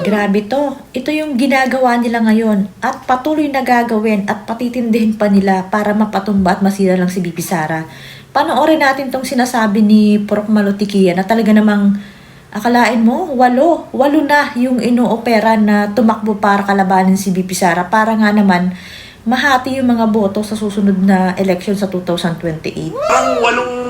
Grabe to. Ito yung ginagawa nila ngayon at patuloy na gagawin at patitindihin pa nila para mapatumba at masira lang si BP Sara. Panoorin natin tong sinasabi ni Prof. Malutikia na talaga namang akalain mo, walo na yung inoopera na tumakbo para kalabanin si BP Sara para nga naman mahati yung mga boto sa susunod na election sa 2028. Parang 8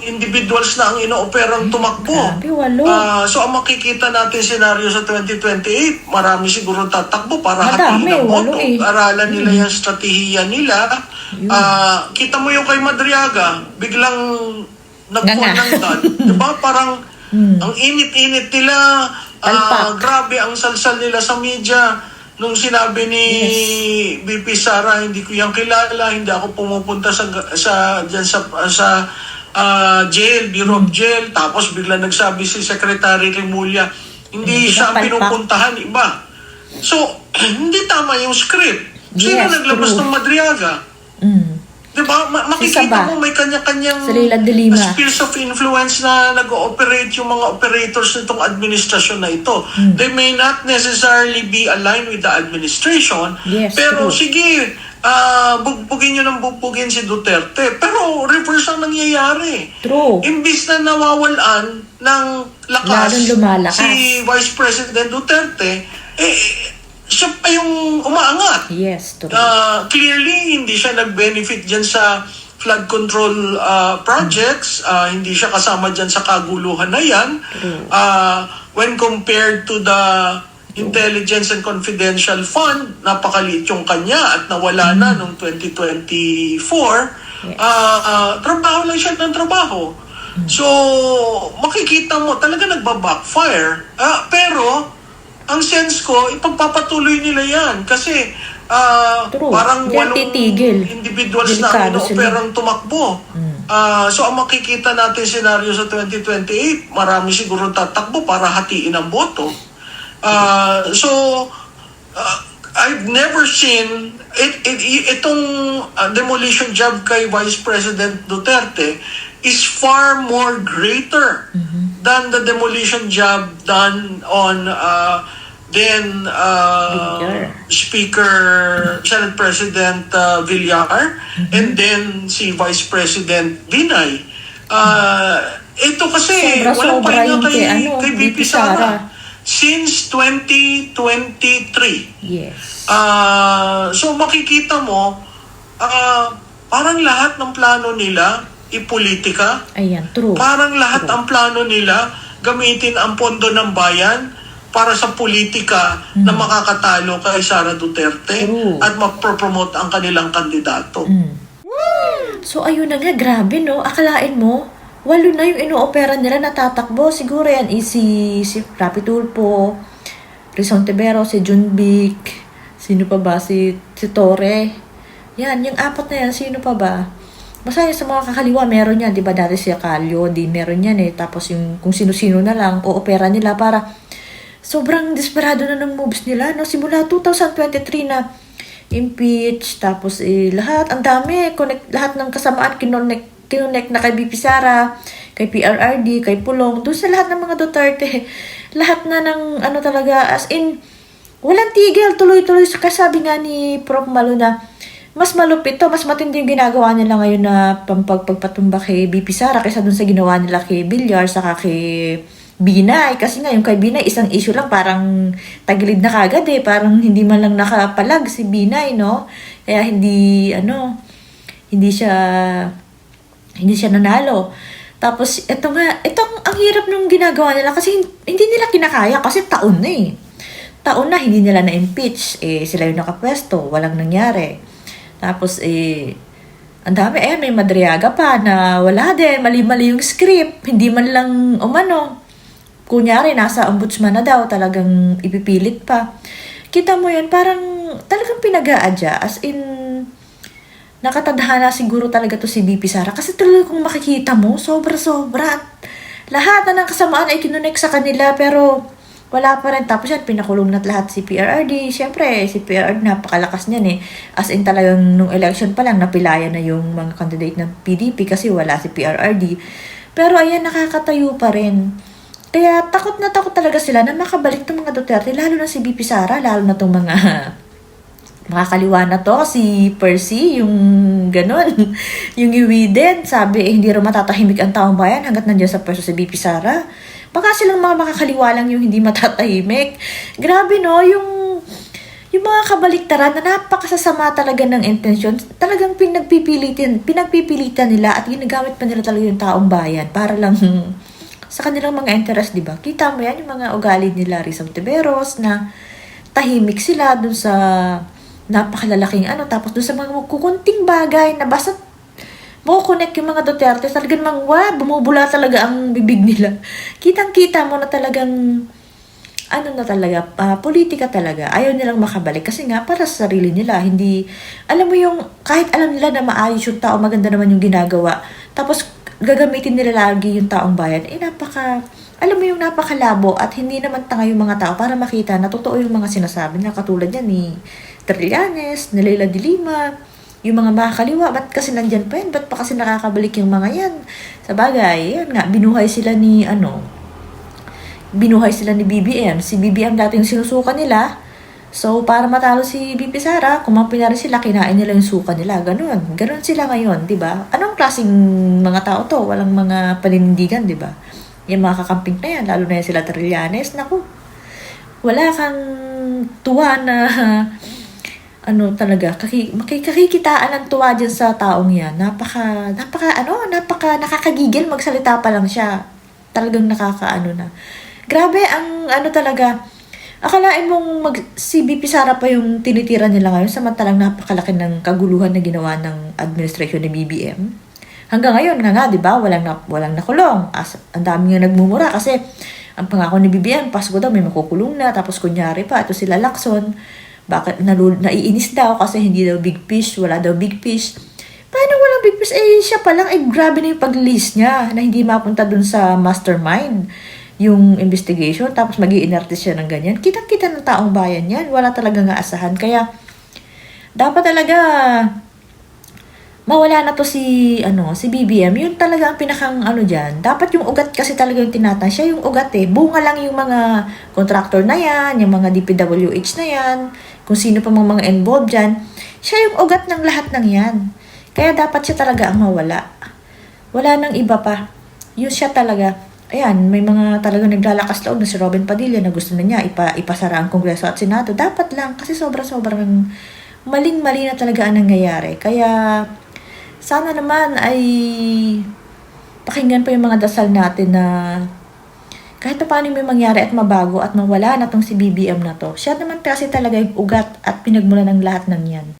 individuals na ang inooperang tumakbo. Grabe, 8. So ang makikita natin senaryo sa 2028, marami siguro tatakbo para Madami, hatiin ang boto. 8 eh. Aralan nila yung strategiya nila. Kita mo yung kay Madriaga, biglang nagpuan ng dad. Diba? Parang ang init-init nila. Grabe ang salsal nila sa media. Nung sinabi ni BP Sara, hindi ko yan kilala, hindi ako pumupunta sa jail, Bureau of Jail. Tapos bigla nagsabi si Secretary Remulla, hindi siya ang pinupuntahan, iba. So, hindi tama yung script. Sino naglabas ng Madriaga? Diba? Makikita mo may kanya-kanyang spheres of influence na nag-ooperate yung mga operators nitong administrasyon na ito. They may not necessarily be aligned with the administration, pero sige, bugbugin nyo ng bugbugin si Duterte. Pero reverse ang nangyayari. True. Imbis na nawawalan ng lakas si Vice President Duterte, siya pa yung umaangat. Yes, true. Clearly, hindi siya nag-benefit dyan sa flood control projects. Hindi siya kasama dyan sa kaguluhan na yan. When compared to the Intelligence and Confidential Fund, napakaliit yung kanya at nawala na noong 2024. Trabaho lang siya ng trabaho. So, makikita mo, talaga nagba-backfire. Pero, ang sense ko, ipagpapatuloy nila yan. Kasi, parang 8 individuals na inooperang tumakbo. So, ang makikita natin senaryo sa 2028, marami siguro tatakbo para hatiin ang boto. I've never seen itong demolition job kay Vice President Duterte is far more greater than the demolition job done on Speaker, Senate President Villar, and then si Vice President Binay. Ito kasi, walang pahinga kay BP Sara. Since 2023. Yes. So makikita mo, parang lahat ng plano nila ipolitika. Ayan, true. Parang lahat ang plano nila gamitin ang pondo ng bayan para sa politika na makakatalo kay Sara Duterte at mapropromote ang kanilang kandidato. So ayun na nga, grabe no, akalain mo 8 na yung inoopera nila natatakbo. Siguro yan si Rapi Tulfo, Rizon Tibero, si Junbic, sino pa ba, si Torre. Yan, yung 4 na yan, sino pa ba? Masaya sa mga kakaliwa, meron yan, di ba? Dati si Acalio, di meron yan eh. Tapos yung kung sino-sino na lang, o-opera nila para sobrang desperado na ng moves nila. No? Simula 2023 na impeach, tapos lahat, ang dami, lahat ng kasamaan, kinunek na kay BP Sara, kay PRRD, kay Pulong, doon sa lahat ng mga Duterte. Lahat na ng talaga, as in, walang tigil, tuloy-tuloy. Kasabi nga ni Prof. Malu na, mas malupit to, mas matindi yung ginagawa nila ngayon na pagpatumba kay BP Sara kaysa dun sa ginawa nila kay Villar saka kay Binay. Kasi nga yung kay Binay, isang issue lang, parang tagilid na kagad eh. Parang hindi man lang nakapalag si Binay, no? Kaya hindi siya nanalo. Tapos, ang hirap nung ginagawa nila kasi hindi nila kinakaya kasi taon na eh. Taon na, hindi nila na-impeach. Sila yung nakapwesto, walang nangyari. Tapos, ang dami, may Madriaga pa na wala din, mali-mali yung script, hindi man lang kunyari, nasa ombudsman na daw, talagang ipipilit pa. Kita mo yun, parang talagang pinag-a-adya, as in, nakatadhana siguro talaga to si BP Sara, kasi talaga kung makikita mo, sobra-sobra, lahat na ng kasamaan ay kinunek sa kanila, pero wala pa rin. Tapos yan, pinakulong na lahat si PRRD. Siyempre, si PRRD napakalakas niyan eh. As in talagang nung election pa lang, napilayan na yung mga candidate ng PDP kasi wala si PRRD. Pero ayan, nakakatayo pa rin. Kaya takot na takot talaga sila na makabalik itong mga Duterte, lalo na si BP Sara, lalo na itong mga makakaliwa na to, si Percy, yung ganon, yung iwiden, sabi hindi rin matatahimik ang taong bayan hanggat nandiyan sa pwesto si BP Sara. Baka silang mga makakaliwa lang yung hindi matatahimik. Grabe no, yung mga kabaliktaran na napakasasama talaga ng intensyon, talagang pinagpipilitan nila at ginagamit pa nila talaga yung taong bayan para lang sa kanilang mga interest, di ba? Kita mo yan, yung mga ugali nila, Rizal Tiberos, na tahimik sila dun sa napakalalaking tapos dun sa mga kukunting bagay na basta connect yung mga Duterte, talagang bumubula talaga ang bibig nila. Kitang-kita mo na talagang politika talaga. Ayaw nilang makabalik kasi nga para sa sarili nila. Hindi, alam mo yung, kahit alam nila na maayos yung tao, maganda naman yung ginagawa, tapos gagamitin nila lagi yung taong bayan, alam mo yung napakalabo at hindi naman tanga yung mga tao para makita na totoo yung mga sinasabi na katulad yan ni Trillanes, ni Leila de Lima, yung mga makakaliwa, ba't kasi nandyan pa yan? Ba't pa kasi nakakabalik yung mga yan? Sa bagay, yan nga, binuhay sila ni BBM. Si BBM dati yung sinusuka nila. So, para matalo si BP Sara, kumampi na rin sila, kinain nila yung suka nila. Ganon sila ngayon, di ba? Anong klaseng mga tao to? Walang mga paninindigan, di ba? Yung mga kakamping na yan, lalo na yan sila Trillanes, naku, wala kang tuwa na talaga, kakikitaan ng tuwa dyan sa taong yan. Napaka nakakagigil magsalita pa lang siya. Talagang na. Grabe ang talaga. Akalain mong si BP Sara pa yung tinitira nila ngayon, samantalang napakalaki ng kaguluhan na ginawa ng administration ni BBM. Hanggang ngayon nga, 'di ba? Walang nakulong. Ang dami nga nagmumura kasi ang pangako ni BBM, Pasko daw may makukulong na, tapos kunyari pa ito sila Lacson. Bakit naiinis daw kasi hindi daw big fish, wala daw big fish. Paano walang big fish? Siya pa lang, grabe na yung pag-list niya na hindi mapunta dun sa mastermind yung investigation, tapos mag-i-inerte siya ng ganyan. Kitang-kita ng taong bayan yan. Wala talagang aasahan. Kaya, dapat talaga mawala na to si BBM. Yun talaga ang pinakang dyan. Dapat yung ugat kasi talaga yung tinatang. Siya yung ugat Bunga lang yung mga contractor na yan, yung mga DPWH na yan, kung sino pa mga involved dyan. Siya yung ugat ng lahat ng yan. Kaya dapat siya talaga ang mawala. Wala nang iba pa. Yun siya talaga. Ayan, may mga talagang naglalakas loob na si Robin Padilla na gusto na niya ipasara ang Kongreso at Senado. Dapat lang kasi sobrang maling-mali na talaga ang nangyayari. Kaya sana naman ay pakinggan pa yung mga dasal natin na kahit paano may mangyari at mabago at mawala na tong si BBM na to. Siya naman kasi talaga yung ugat at pinagmula ng lahat ng yan.